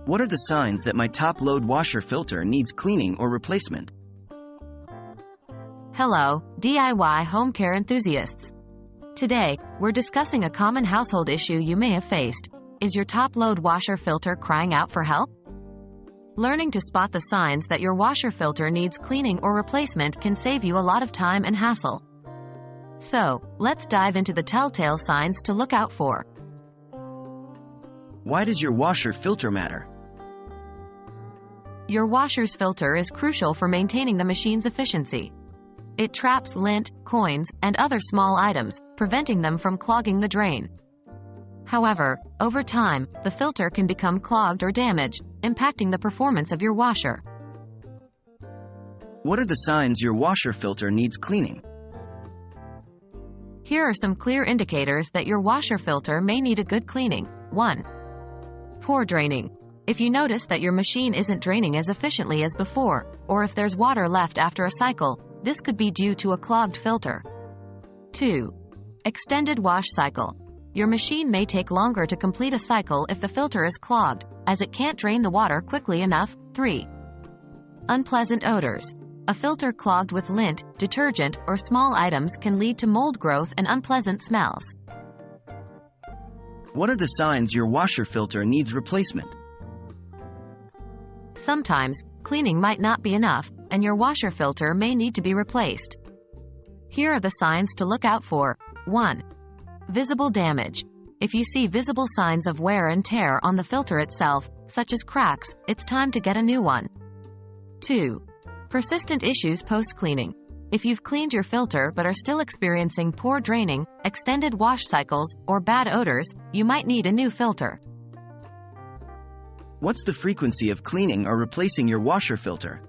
What are the signs that my top-load washer filter needs cleaning or replacement? Hello, DIY home care enthusiasts. Today, we're discussing a common household issue you may have faced. Is your top-load washer filter crying out for help? Learning to spot the signs that your washer filter needs cleaning or replacement can save you a lot of time and hassle. So, let's dive into the telltale signs to look out for. Why does your washer filter matter? Your washer's filter is crucial for maintaining the machine's efficiency. It traps lint, coins, and other small items, preventing them from clogging the drain. However, over time, the filter can become clogged or damaged, impacting the performance of your washer. What are the signs your washer filter needs cleaning? Here are some clear indicators that your washer filter may need a good cleaning. 1. Poor draining. If you notice that your machine isn't draining as efficiently as before, or if there's water left after a cycle, this could be due to a clogged filter. 2. Extended wash cycle. Your machine may take longer to complete a cycle if the filter is clogged, as it can't drain the water quickly enough. 3. Unpleasant odors. A filter clogged with lint, detergent, or small items can lead to mold growth and unpleasant smells. What are the signs your washer filter needs replacement? Sometimes, cleaning might not be enough, and your washer filter may need to be replaced. Here are the signs to look out for. 1. Visible damage. If you see visible signs of wear and tear on the filter itself, such as cracks, it's time to get a new one. 2. Persistent issues post-cleaning. If you've cleaned your filter but are still experiencing poor draining, extended wash cycles, or bad odors, you might need a new filter. What's the frequency of cleaning or replacing your washer filter?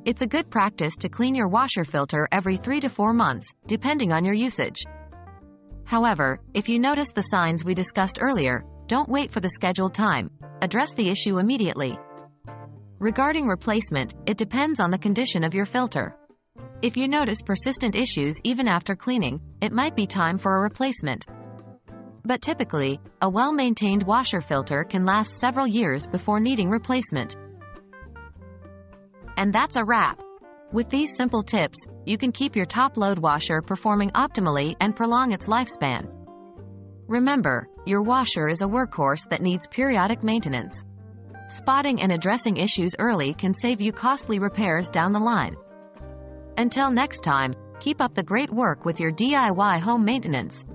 It's a good practice to clean your washer filter every 3 to 4 months, depending on your usage. However, if you notice the signs we discussed earlier, don't wait for the scheduled time. Address the issue immediately. Regarding replacement, it depends on the condition of your filter. If you notice persistent issues even after cleaning, it might be time for a replacement. But typically, a well-maintained washer filter can last several years before needing replacement. And that's a wrap. With these simple tips, you can keep your top-load washer performing optimally and prolong its lifespan. Remember, your washer is a workhorse that needs periodic maintenance. Spotting and addressing issues early can save you costly repairs down the line. Until next time, keep up the great work with your DIY home maintenance.